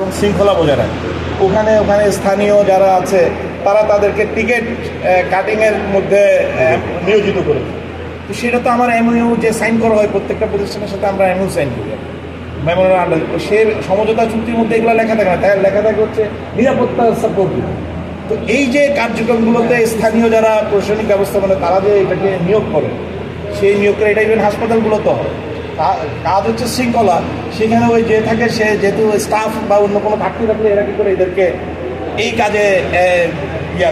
এবং শৃঙ্খলা বজায় রাখে। ওখানে ওখানে স্থানীয় যারা আছে তারা তাদেরকে টিকিট কাটিংয়ের মধ্যে নিয়োজিত করেছে। তো সেটা তো আমার এমইউ যে সাইন করা হয় প্রত্যেকটা প্রতিষ্ঠানের সাথে আমরা এমইউ সাইন করি, মেমোরান্ডাম আন্ডার। সে সমঝোতা চুক্তির মধ্যে এগুলো লেখা থাকে না, তাই লেখা থাকে হচ্ছে নিরাপত্তা সাপোর্ট। তো এই যে কার্যক্রমগুলোতে স্থানীয় যারা প্রশাসনিক ব্যবস্থাপনা তারা যে এটাকে নিয়োগ করে, সেই নিয়োগ করে এটা ইভেন হাসপাতালগুলো তো হয়। কাজ হচ্ছে শৃঙ্খলা, সেখানে ওই যে থাকে সে যেহেতু স্টাফ বা অন্য কোনো ঘাটতি থাকলে এরা কি করে এদেরকে এই কাজে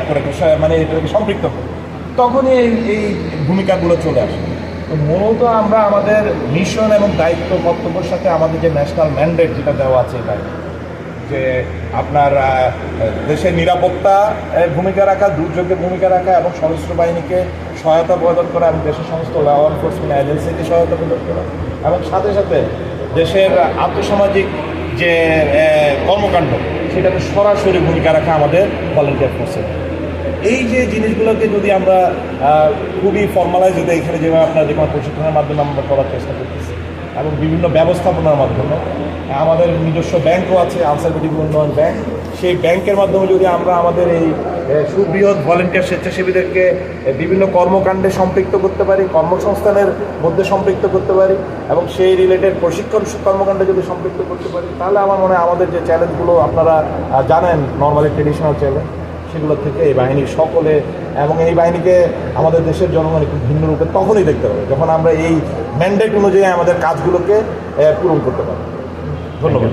করে মানে এটাকে সম্পৃক্ত করে, তখনই এই ভূমিকাগুলো চলে আসে। তো মূলত আমরা আমাদের মিশন এবং দায়িত্ব কর্তব্যের সাথে আমাদের যে ন্যাশনাল ম্যান্ডেট যেটা দেওয়া আছে এখানে, যে আপনার দেশের নিরাপত্তা ভূমিকা রাখা, দুর্যোগে ভূমিকা রাখা এবং সশস্ত্র বাহিনীকে সহায়তা প্রদান করা এবং দেশের সমস্ত ল এনফোর্সমেন্ট এজেন্সিকে সহায়তা প্রদান করা এবং সাথে সাথে দেশের আর্থসামাজিক যে কর্মকাণ্ড সেটাতে সরাসরি ভূমিকা রাখা আমাদের ভলান্টিয়ার ফোর্সের। এই যে জিনিসগুলোকে যদি আমরা খুবই ফর্মালাইজ হতে এখানে যেভাবে আপনার যে কোনো প্রশিক্ষণের মাধ্যমে আমরা করার চেষ্টা করতেছি এবং বিভিন্ন ব্যবস্থাপনার মাধ্যমে, আমাদের নিজস্ব ব্যাংকও আছে, আনসার মেডিকেল উন্নয়ন ব্যাংক, সেই ব্যাংকের মাধ্যমে যদি আমরা আমাদের এই সুবৃহৎ ভলেন্টিয়ার স্বেচ্ছাসেবীদেরকে বিভিন্ন কর্মকাণ্ডে সম্পৃক্ত করতে পারি, কর্মসংস্থানের মধ্যে সম্পৃক্ত করতে পারি এবং সেই রিলেটেড প্রশিক্ষণ কর্মকাণ্ডে যদি সম্পৃক্ত করতে পারি, তাহলে আমার মনে হয় আমাদের যে চ্যালেঞ্জগুলো আপনারা জানেন নর্মালি ট্রেডিশনাল চ্যালেঞ্জ, সেগুলো থেকে এই বাহিনীর সকলে এবং এই বাহিনীকে আমাদের দেশের জনগণ একটু ভিন্ন রূপে তখনই দেখতে পাবে যখন আমরা এই ম্যান্ডেট অনুযায়ী আমাদের কাজগুলোকে পূরণ করতে পারব। ধন্যবাদ।